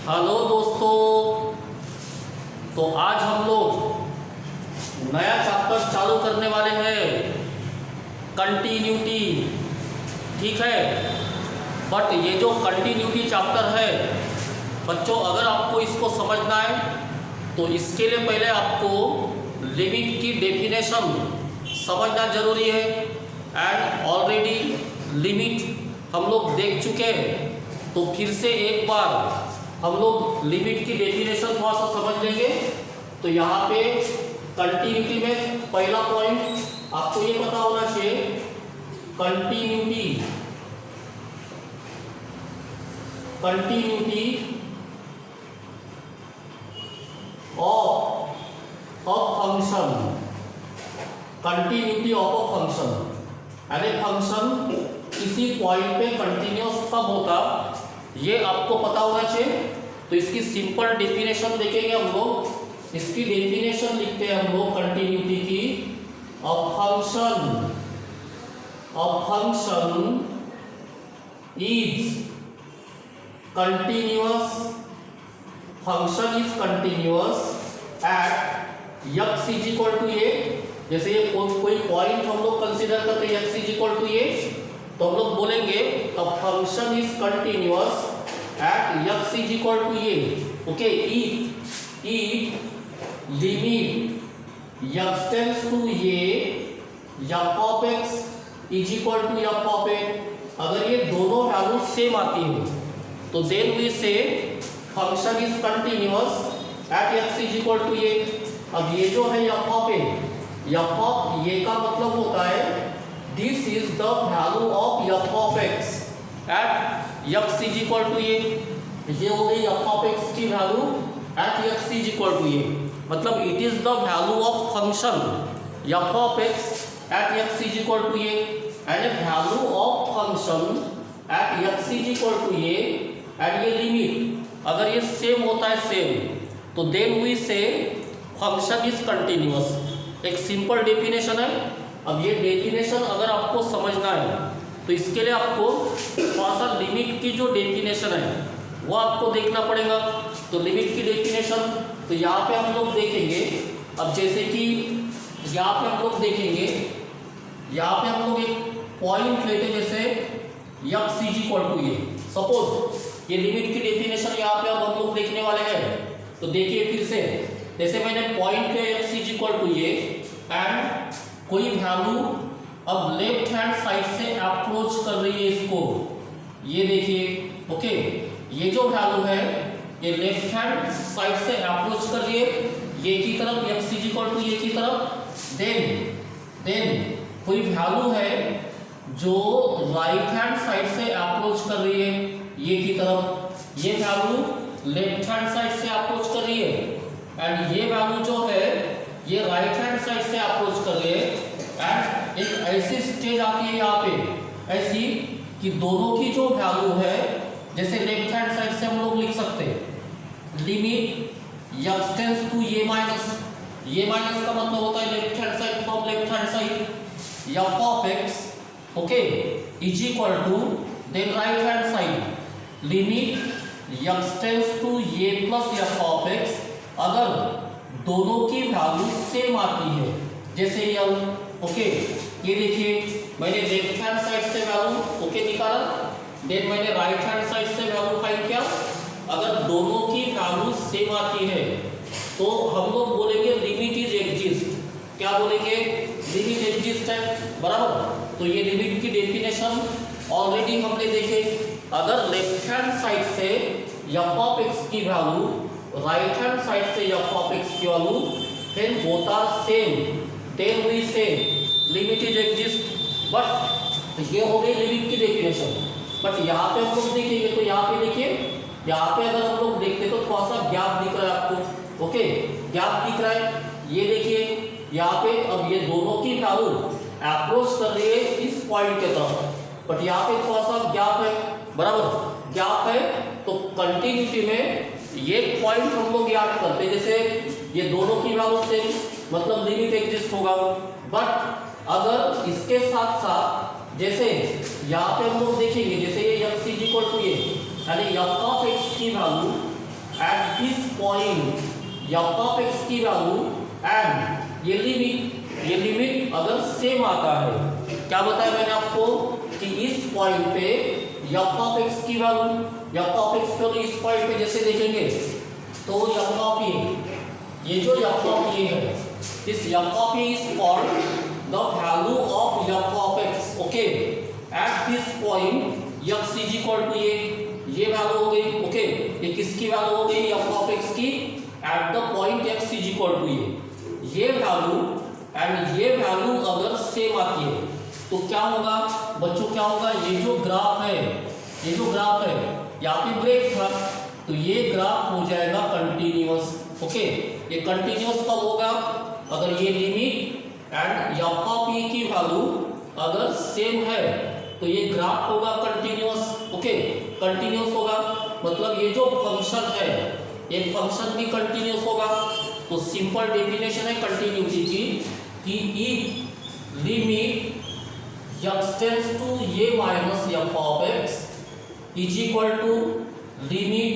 Hello दोस्तों, तो आज हम लोग नया चैप्टर चालू करने वाले हैं, कंटिन्यूटी। ठीक है, बट ये जो कंटिन्यूटी चैप्टर है बच्चों, अगर आपको इसको समझना है तो इसके लिए पहले आपको लिमिट की डेफिनेशन समझना जरूरी है। एंड ऑलरेडी लिमिट हम लोग देख चुके हैं, तो फिर से एक बार हम लोग लिमिट की डेफिनेशन थोड़ा सा समझ लेंगे। तो यहाँ पे कंटिन्यूटी में पहला पॉइंट आपको ये पता होना चाहिए, continuity of a function, continuity of a function. यानी फंक्शन किसी पॉइंट पे कंटिन्यूअस कब होता, ये आपको पता होना चाहिए। तो इसकी सिंपल डेफिनेशन देखेंगे हम लोग। इसकी डेफिनेशन लिखते हैं हम लोग कंटिन्यूटी की, a function is continuous, function is continuous at x is equal to a. जैसे ये कोई पॉइंट हम लोग कंसीडर करते हैं x is equal to a, तो हम लोग बोलेंगे a function is continuous at x is equal to a. Okay, ई limit x tends to a f of x is equal to f of a। अगर ये दोनों वैल्यू सेम आती है तो then we say function is continuous at x is equal to a। अब ये जो है f of a, f of a का मतलब होता है this is the value of f of x at x is equal to a। ये हो गई f ऑफ x की value at x is equal to a, मतलब it is the value of function f of x at x is equal to a and value of function at x is equal to a and ये limit अगर ये same होता है same, तो then we say function is continuous. एक simple definition है। अब ये डेफिनेशन अगर आपको समझना है तो इसके लिए आपको थोड़ा सा लिमिट की जो डेफिनेशन है वो आपको देखना पड़ेगा। तो लिमिट की डेफिनेशन तो यहाँ पे हम लोग देखेंगे। अब जैसे कि यहाँ पे हम लोग देखेंगे, यहाँ पे हम लोग एक पॉइंट लेते जैसे x is equal to a. Suppose ये लिमिट की डेफिनेशन यहाँ पे अब हम लोग देखने वाले हैं। तो देखिए फिर से, जैसे मैंने पॉइंट लिया x is equal to a and कोई वैल्यू अब लेफ्ट हैंड साइड से अप्रोच कर रही है इसको, ये देखिए। ओके, ये जो वैल्यू है ये लेफ्ट हैंड साइड से अप्रोच कर रही है ये की तरफ, x इज इक्वल टू ये की तरफ। देन कोई वैल्यू है जो राइट हैंड साइड से अप्रोच कर रही है ये की तरफ, ये वैल्यू लेफ्ट हैंड साइड से अप्रोच कर रही है एंड ये वैल्यू जो है ये राइट हैंड साइड से अप्रोच कर रही है। एंड एक ऐसी स्टेज आती है यहाँ पे ऐसी कि दोनों की जो वैल्यू है, जैसे लेफ्ट हैंड साइड से हम लोग लिख सकते हैं limit x tends to a minus, ये माइनस का मतलब होता है left hand side from left hand side, f of x okay is equal to then right hand side limit x tends to a plus f of x। अगर दोनों की value same आती है, जैसे ये ओके, ये देखिए मैंने लेफ्ट हैंड साइड से वैल्यू ओके निकाला, देन मैंने राइट हैंड साइड से वैल्यू फाइंड किया। अगर दोनों की वैल्यू सेम आती है तो हम लोग बोलेंगे लिमिट इज एग्जिस्ट। क्या बोलेंगे? लिमिट एग्जिस्ट है, बराबर। तो ये लिमिट की डेफिनेशन ऑलरेडी हमने देखे। अगर लेफ्ट हैंड साइड से f ऑफ x की वैल्यू राइट हैंड साइड से f ऑफ x की value then both are same, then we say limit is exist. But ये हो गई लिमिट की डेफिनेशन। बट यहाँ पे हम लोग देखेंगे तो यहाँ पे देखिए, यहाँ पे अगर हम लोग देखते तो थोड़ा सा गैप दिख रहा है आपको। ओके, गैप दिख रहा है, ये देखिए यहाँ पे। अब ये दोनों की वैल्यू अप्रोच कर रही है इस पॉइंट के तरफ, बट यहाँ पे थोड़ा सा गैप है, बराबर गैप है। तो कंटिन्यूटी में ये पॉइंट हम लोग याद करते हैं, जैसे ये दोनों की वैल्यू सेम मतलब लिमिट एग्जिस्ट होगा। बट अगर इसके साथ साथ जैसे यहाँ पे हम लोग देखेंगे, जैसे ये x इज इक्वल टू ये यानी f ऑफ x की value eight this point f of x की वैल्यू एंड ये लिमिट अगर सेम आता है, क्या बताया मैंने आपको कि इस पॉइंट पे f ऑफ x की वैल्यू इस पॉइंट पे जैसे देखेंगे तो f ऑफ ये जो f ऑफ है, this f of is called the value of f of x, okay, at this point x is equal to ये वैल्यू हो गई, ओके, ये किसकी वैल्यू हो गई f ऑफ x की at the point x is equal to ये value and ये वैल्यू अगर सेम आती है तो क्या होगा बच्चों, क्या होगा, ये जो ग्राफ है यहाँ पे ब्रेक था तो ये ग्राफ हो जाएगा कंटिन्यूअस, ओके। ये कंटिन्यूअस कब होगा, अगर ये limit and f of e की वैल्यू अगर सेम है तो ये ग्राफ होगा कंटिन्यूअस, ओके, कंटिन्यूअस होगा, मतलब ये जो फंक्शन है ये फंक्शन भी कंटिन्यूअस होगा। तो सिंपल डेफिनेशन है कंटिन्यूटी की कि if limit x tends to a minus f of x is equal to limit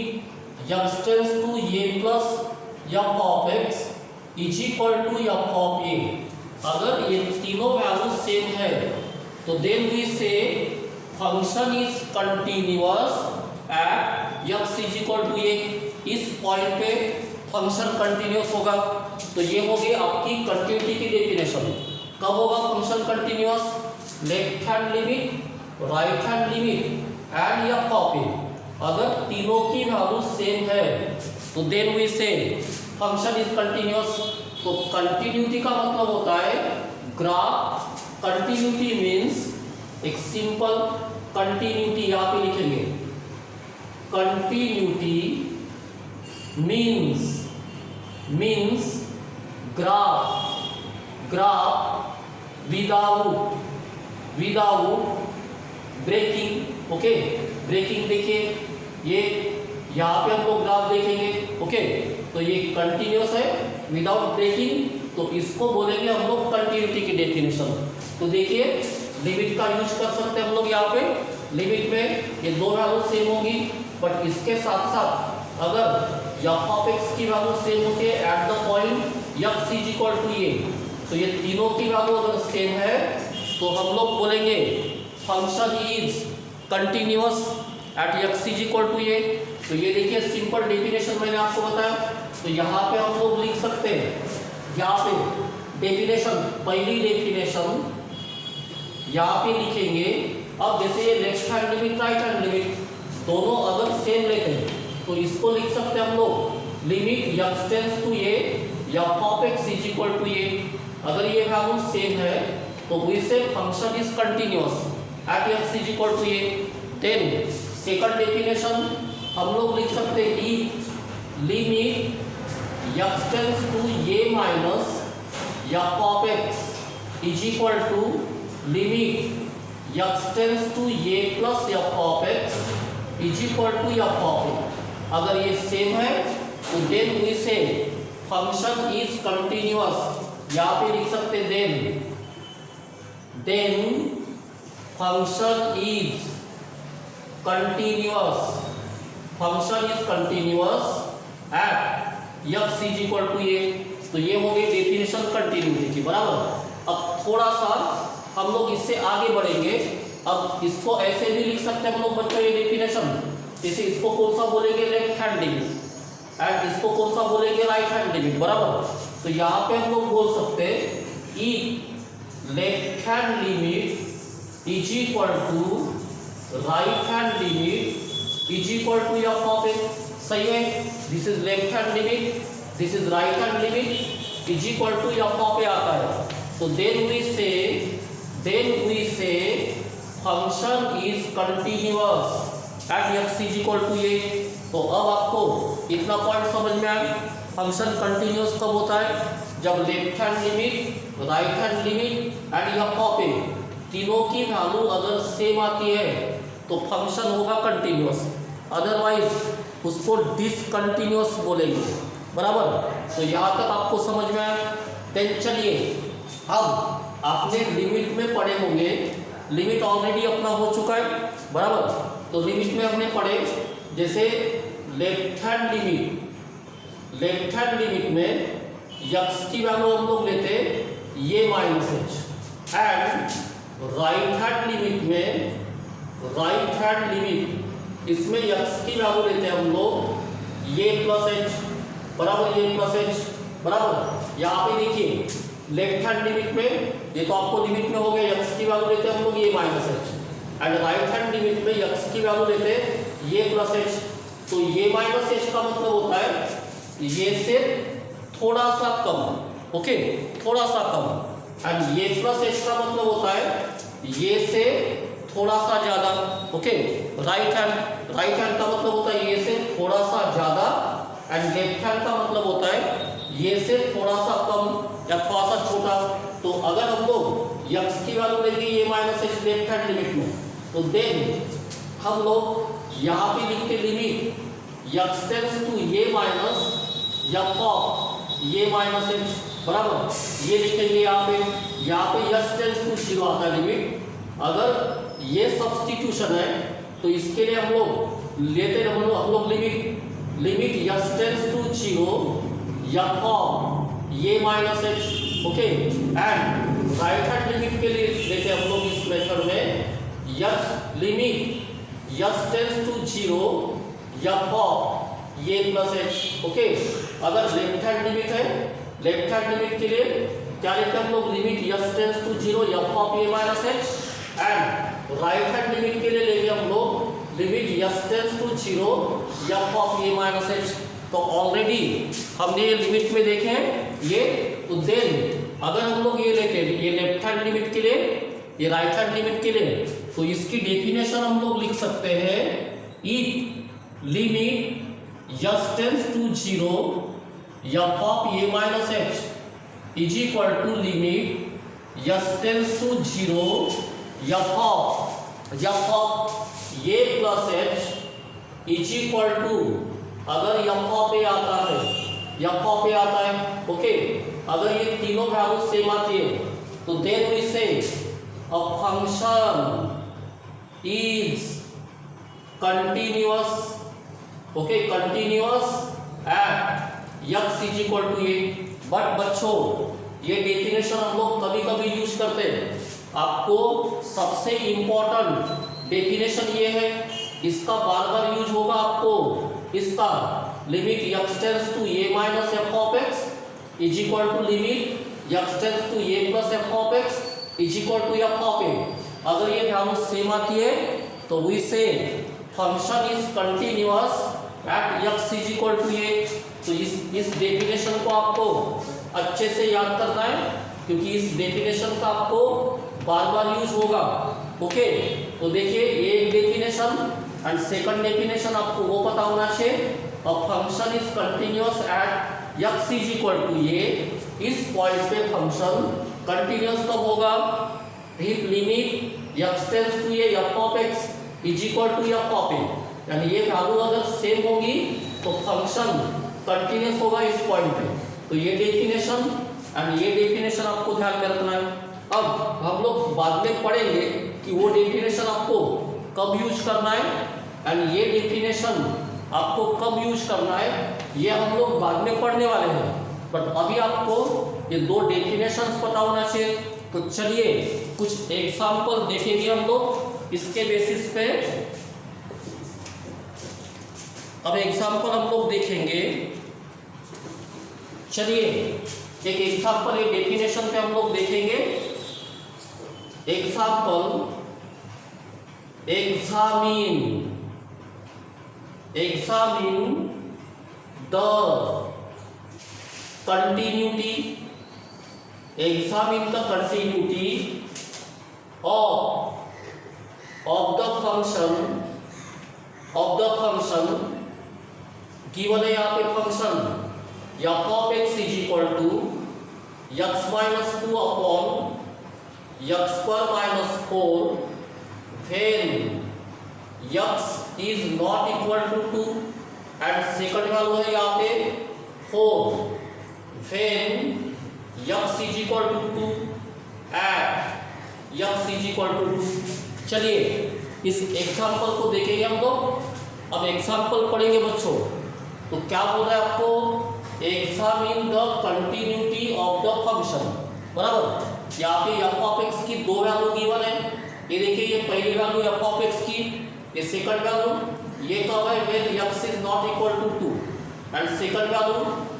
x tends to a plus f of x is equal to f of a, अगर ये तीनों value same है तो then we say function is continuous at x is equal to a, इस point पे function continuous होगा। तो ये हो गई आपकी कंटिन्यूटी की डेफिनेशन। कब होगा function continuous, left hand limit right hand limit and f of a अगर तीनों की वैल्यू सेम है तो then we say function is continuous. तो कंटिन्यूटी का मतलब होता है ग्राफ, कंटिन्यूटी मीन्स एक सिंपल कंटिन्यूटी यहाँ पे लिखेंगे, continuity means graph without breaking, okay, breaking देखिए ये यहाँ पे हम लोग ग्राफ देखेंगे, ओके, तो ये कंटिन्यूअस है विदाउट ब्रेकिंग, तो इसको बोलेंगे हम लोग कंटिन्यूटी की डेफिनेशन। तो देखिए लिमिट का यूज कर सकते हैं हम लोग, यहाँ पे लिमिट में ये दो वैल्यू सेम होगी, बट इसके साथ साथ अगर f ऑफ x की वैल्यू सेम होती है at the point x is equal to ये, तो ये तीनों की वैल्यू अगर सेम है तो हम लोग बोलेंगे function is continuous at x is equal to ये। तो ये देखिए सिंपल डेफिनेशन मैंने आपको बताया। तो यहाँ पे हम लोग लिख सकते हैं, यहाँ पे डेफिनेशन, पहली डेफिनेशन यहाँ पे लिखेंगे। अब जैसे ये left hand limit right hand limit दोनों अगर सेम लेते हैं तो इसको लिख सकते हैं हम लोग limit x tends to a f of x is equal to a, अगर ये वैल्यू सेम है तो इससे function is continuous at x is equal to a. Then second definition हम लोग लिख सकते हैं कि limit x tends to a minus f of x is equal to limit x tends to a plus f of x is equal to f of a, अगर ये same है तो then we say function is continuous, यहाँ पे लिख सकते हैं then function is continuous at x is equal to ये। तो ये हो गई डेफिनेशन कंटिन्यूटी की, बराबर। अब थोड़ा सा हम लोग इससे आगे बढ़ेंगे। अब इसको ऐसे भी लिख सकते हैं हम लोग बच्चों ये डेफिनेशन, जैसे इसको कौन सा बोलेंगे लेफ्ट हैंड लिमिट एंड इसको कौन सा बोलेंगे राइट हैंड लिमिट, बराबर। तो यहाँ पे हम लोग बोल सकते हैं ई left hand limit is equal to right hand limit is equal to f of a, सही है। This is left hand limit, this is right hand limit is equal to f of a आता है। तो then we say function is continuous at x is equal to ये। तो अब आपको इतना पॉइंट समझ में आया, फंक्शन कंटिन्यूअस कब होता है, जब left hand limit right hand limit and f of a तीनों की वैल्यू अगर सेम आती है तो फंक्शन होगा कंटिन्यूअस, अदरवाइज उसको डिसकंटिन्यूअस बोलेंगे, बराबर। तो यहाँ तक आपको समझ में आया। देन चलिए अब आपने लिमिट में पढ़े होंगे, लिमिट ऑलरेडी अपना हो चुका है, बराबर। तो लिमिट में हमने पढ़े जैसे लेफ्ट हैंड लिमिट में x की वैल्यू हम लोग लेते ये minus h, and right hand limit इसमें x की वैल्यू लेते हैं हम लोग ये प्लस एच बराबर ये प्लस एच बराबर। यहाँ पे देखिए लेफ्ट हैंड लिमिट में ये तो आपको लिमिट में हो गया, x की वैल्यू लेते हैं हम लोग ये minus h, and right hand limit में x की वैल्यू लेते हैं ये प्लस एच। तो ये माइनस एच का मतलब होता है ये से थोड़ा सा कम, ओके थोड़ा सा कम, एंड ये प्लस एच का मतलब होता है ये से थोड़ा सा ज्यादा, ओके। राइट हैंड का मतलब होता है ये से थोड़ा सा ज्यादा, एंड लेफ्ट हैंड का मतलब होता है ये से थोड़ा सा कम या थोड़ा सा छोटा। तो अगर हम लोग x की वैल्यू लेंगे ये minus H left hand limit में, तो देन हम लोग यहाँ पे लिखते limit x tends to a minus f of ये माइनस एच बराबर ये लिखेंगे यहाँ पे x टेंड्स टू 0 आता है लिमिट। अगर ये सब्स्टिट्यूशन है तो इसके लिए हम लोग लेते हैं हम लोग limit x tends to 0 f of ये minus h, okay. And right hand limit के लिए लेते हैं हम लोग इस मेथड में limit x tends to 0 f of a plus h, okay. अगर लेफ्ट हैंड लिमिट है, लेफ्ट हैंड लिमिट के लिए क्या लेते हैं हम लोग limit x tends to 0 f of ये minus h, and right hand limit के लिए लेंगे हम लोग limit x tends to 0 f of ये माइनस एच। तो ऑलरेडी हमने ये लिमिट में देखे ये, तो देन अगर हम लोग ये लेते हैं ये लेफ्ट हैंड लिमिट के लिए ये राइट हैंड लिमिट के लिए, तो इसकी डेफिनेशन हम लोग लिख सकते हैं if limit x tends to 0 f of ये minus h is equal to limit x tends to 0 f of a plus h is equal to, अगर f ऑफ ए आता है ओके, अगर ये तीनों वैल्यू सेम आती है तो then we say a function is continuous, okay continuous at x is equal to a. But बच्चों ये डेफिनेशन हम लोग कभी कभी यूज करते हैं, आपको सबसे इंपॉर्टेंट डेफिनेशन ये है, इसका बार बार यूज होगा आपको, इसका limit x tends to a minus f of x is equal to limit x tends to a plus f of x is equal to f of a। अगर ये वैल्यू सेम आती है तो we say function is continuous at x is equal to a। तो इस definition को आपको अच्छे से याद करना है, क्योंकि इस डेफिनेशन का आपको बार बार यूज होगा, ओके। तो देखिए ये डेफिनेशन एंड सेकंड डेफिनेशन आपको वो पता होना चाहिए, a function is continuous at x is equal to a। इस पॉइंट पे फंक्शन कंटिन्यूअस कब होगा, if limit x tends to a f of x is equal to f of a, यानी ये वैल्यू अगर सेम होगी तो फंक्शन कंटिन्यूअस होगा इस पॉइंट पे। तो ये डेफिनेशन एंड ये डेफिनेशन आपको ध्यान में रखना है। अब हम लोग बाद में पढ़ेंगे कि वो डेफिनेशन आपको कब यूज करना है एंड ये डेफिनेशन आपको कब यूज करना है, ये हम लोग बाद में पढ़ने वाले हैं। बट अभी आपको ये दो डेफिनेशंस पता होना चाहिए। तो चलिए कुछ एग्जाम्पल देखेंगे हम लोग इसके बेसिस पे। अब एग्जाम्पल हम लोग देखेंगे, चलिए एक एग्जाम्पल एक डेफिनेशन पे हम लोग देखेंगे। Example examine the continuity of the function given है यहाँ पे function f of x is equal to x minus 2 upon x square minus 4 when x is not equal to 2 and second value है यहाँ पे 4 when x is equal to 2 and x is equal to 2। चलिए इस example को देखेंगे हम लोग। अब एग्जाम्पल पढ़ेंगे बच्चों, तो क्या बोल रहा है आपको, examine the continuity of the function, बराबर। यहाँ पे एफ ऑफ एक्स की दो वैल्यू गिवन है, ये देखिए ये पहली वैल्यू एफ ऑफ एक्स की, ये सेकंड वैल्यू, ये कब है when x is not equal to 2, and second value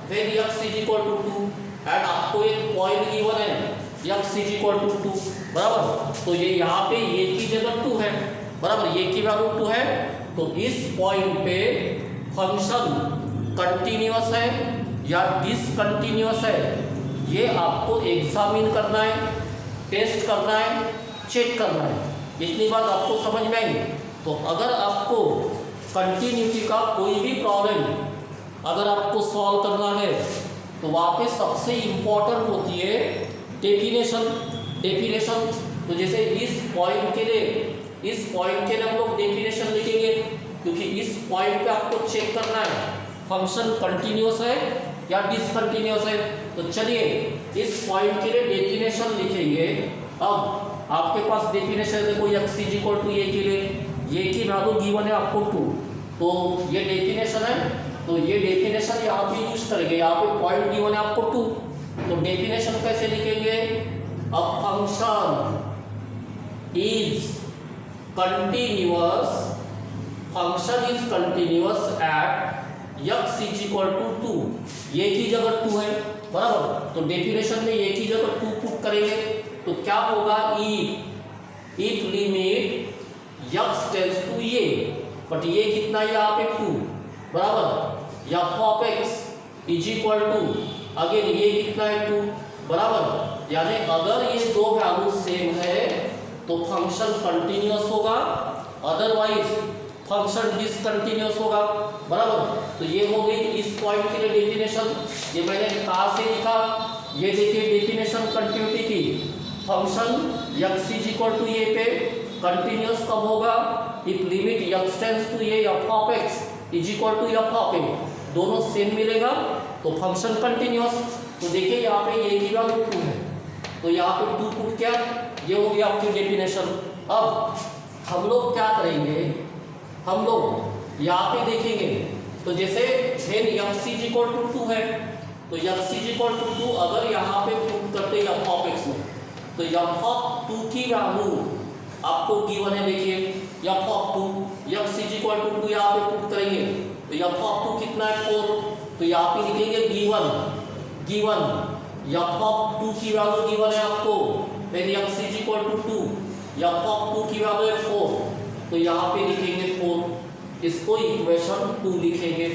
when x is equal to 2, and आपको एक पॉइंट गिवन है x इज इक्वल टू 2, बराबर। तो ये यहाँ पे ये की जगह 2 है, बराबर, ये की वैल्यू 2 है, तो इस पॉइंट पे फंक्शन कंटिन्यूअस है या डिसकंटिन्यूअस है, ये आपको एग्जामिन करना है, टेस्ट करना है, चेक करना है। इतनी बात आपको समझ में आएगी। तो अगर आपको कंटिन्यूटी का कोई भी प्रॉब्लम अगर आपको सॉल्व करना है, तो वहाँ पे सबसे इम्पोर्टेंट होती है डेफिनेशन। तो जैसे इस पॉइंट के लिए हम लोग डेफिनेशन लिखेंगे, क्योंकि इस पॉइंट पे आपको चेक करना है फंक्शन कंटिन्यूअस है या डिसकंटिन्यूअस है। तो चलिए इस पॉइंट के लिए डेफिनेशन लिखेंगे। अब आपके पास डेफिनेशन देखो x इज इक्वल टू ए के लिए ये की वैल्यू गिवन है आपको 2, तो ये डेफिनेशन है, तो ये डेफिनेशन यहाँ पे यूज करेंगे। यहाँ पे पॉइंट गिवन है आपको 2, तो डेफिनेशन कैसे लिखेंगे, a function is continuous, function is continuous at x is equal to 2, ये की जगह 2 है, बराबर। तो डेफिनेशन में ये की जगह 2 पुट करेंगे, तो क्या होगा, if limit x tends to ये, बट ये कितना है यहाँ पे 2, बराबर, f of x is equal to again ये कितना है 2, बराबर। यानी अगर ये दो वैल्यू सेम है तो फंक्शन कंटिन्यूअस होगा, अदरवाइज फंक्शन डिसकंटिन्यूअस होगा, बराबर। तो ये हो गई इस पॉइंट के लिए डेफिनेशन। ये मैंने कहाँ से लिखा, ये देखिए डेफिनेशन कंटिन्यूटी की, function x is equal to a पे कंटिन्यूअस कब होगा, if limit x tends to a f of x is equal to f of a, दोनों सेम मिलेगा तो फंक्शन कंटिन्यूअस। तो देखिए यहाँ पे ये की वैल्यू 2 है, तो यहाँ पे 2 पुट किया, ये हो गया आपकी डेफिनेशन। अब हम लोग क्या करेंगे, हम लोग यहाँ पे देखेंगे, तो जैसे when x is equal to 2 है, तो x इज इक्वल टू 2 अगर यहाँ पे पुट करते हैं एफ ऑफ x में, तो एफ ऑफ 2 की वैल्यू आपको गिवन है, देखिए f of 2 x is equal to 2 यहाँ पे पुट करेंगे, तो एफ ऑफ 2 कितना है 4, तो यहाँ पे लिखेंगे गिवन एफ ऑफ 2 की वैल्यू गिवन है आपको, when x is equal to 2, f of 2 की वैल्यू है 4, तो यहाँ पे लिखेंगे 4, इसको इक्वेशन 2 लिखेंगे,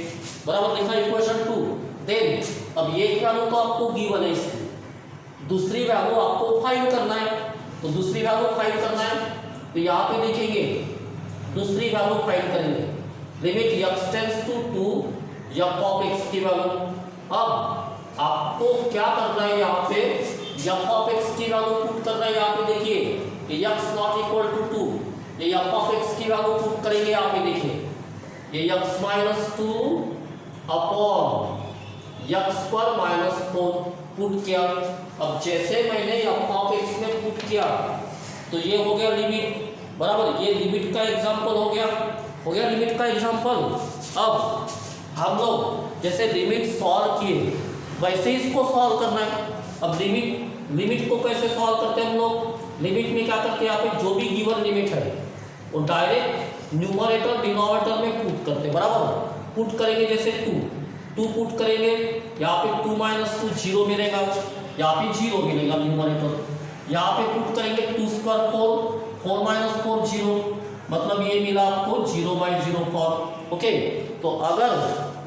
बराबर, लिखा इक्वेशन 2। देन अब ये वैल्यू तो आपको गिवन है, इसकी दूसरी वैल्यू आपको फाइंड करना है, तो दूसरी वैल्यू फाइंड करना है, तो यहाँ पे देखेंगे दूसरी वैल्यू फाइंड करेंगे, limit x tends to 2 f of x की वैल्यू। अब आपको क्या करना है, यहाँ पे एफ ऑफ x की वैल्यू पुट करना है, यहाँ पे देखिए x नॉट इक्वल टू 2, ये एफ ऑफ x की वैल्यू पुट करेंगे, यहाँ पे देखिए ये x माइनस 2 अपॉन x पर माइनस 4 पुट किया। अब जैसे मैंने एफ ऑफ x में पुट किया तो ये हो गया लिमिट, बराबर, ये लिमिट का एग्जांपल हो गया लिमिट का एग्जांपल। अब हम लोग जैसे लिमिट सॉल्व किए वैसे इसको सॉल्व करना है। अब लिमिट को कैसे सॉल्व करते हैं हम लोग, लिमिट में क्या करते हैं, यहाँ पे जो भी गिवन लिमिट है वो डायरेक्ट न्यूमरेटर डिनोमिनेटर में पुट करते हैं, बराबर। पुट करेंगे जैसे 2 पुट करेंगे, यहाँ पे 2 माइनस 2 0 मिलेगा, यहाँ पे 0 मिलेगा न्यूमरेटर। यहाँ पे पुट करेंगे 2 स्क्वायर 4 माइनस 4 0, मतलब ये मिला आपको 0/0 फॉर्म। ओके, तो अगर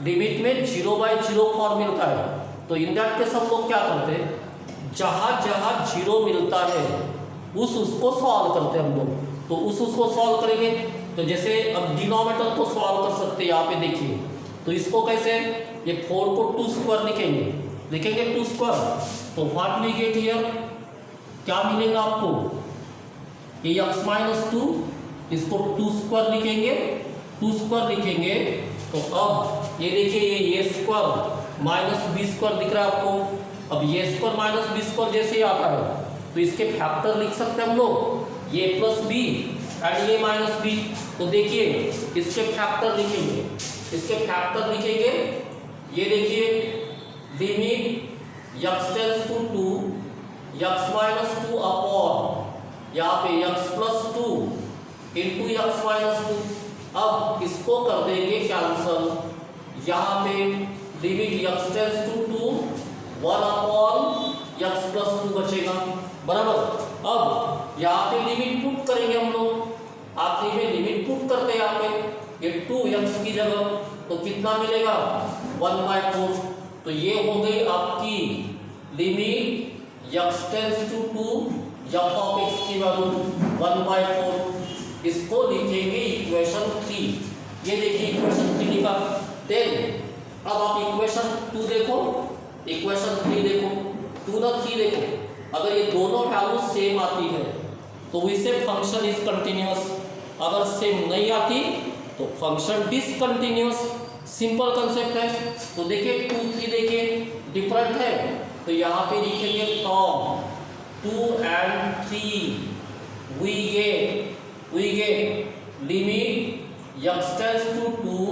लिमिट में 0/0 फॉर्म मिलता है तो इन दैट केस हम लोग क्या करते हैं, जहाँ 0 मिलता है उसको सॉल्व करते हैं हम लोग। तो उसको सॉल्व करेंगे, तो जैसे अब डिनोमिनेटर को सॉल्व कर सकते हैं, यहाँ पे देखिए, तो इसको कैसे, ये 4 को 2 स्क्वायर लिखेंगे 2 स्क्वायर, तो व्हाट वी गेट हियर, क्या मिलेगा आपको, ये x माइनस 2, इसको 2 स्क्वायर लिखेंगे, तो अब ये देखिए ये a square minus b square दिख रहा है आपको। अब a square minus b square जैसे ही आता है तो इसके फैक्टर लिख सकते हैं हम लोग, a plus b and a minus b. तो देखिए इसके फैक्टर लिखेंगे, इसके फैक्टर लिखेंगे। ये देखिए limit x tends to 2 x minus 2 upon यहाँ पे x plus 2 into x minus 2। अब इसको कर देंगे कैंसल। यहाँ पे limit x tends to 2 1 upon x plus 2 बचेगा, बराबर। अब यहाँ पे लिमिट पुट करेंगे हम लोग, आखिरी में लिमिट पुट करते हैं यहाँ पे ये 2x की जगह, तो कितना मिलेगा 1/4। तो ये हो गई आपकी limit x tends to 2 f of x की वैल्यू 1/4। इसको लिखेंगे इक्वेशन 3। ये देखिए इक्वेशन 3 लिखा। देन अब आप इक्वेशन 2 देखो, इक्वेशन 3 देखो, 2 ना 3 देखो। अगर ये दोनों वैल्यू सेम आती है तो we say function is continuous, अगर सेम नहीं आती तो फंक्शन डिसकंटिन्यूअस। सिंपल कंसेप्ट है। तो देखिए 2 3 देखिए डिफरेंट है, तो यहाँ पे लिखेंगे from 2 and 3 we get limit x tends to 2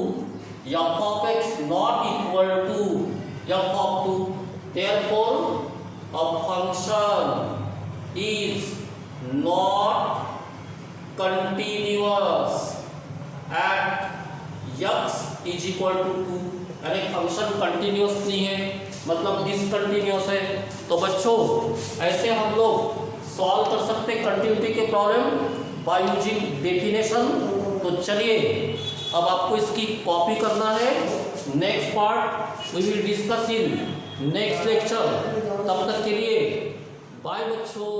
f of x not equal to f of 2, therefore a function is not continuous at x is equal to 2। यानी फंक्शन कंटिन्यूअस नहीं है, मतलब डिसकंटिन्यूअस है। तो बच्चों ऐसे हम लोग सॉल्व कर सकते हैं कंटिन्यूटी के प्रॉब्लम बाय यूजिंग डेफिनेशन। तो चलिए अब आपको इसकी कॉपी करना है। Next part we will discuss in next lecture. तब तक के लिए बाय बच्चों।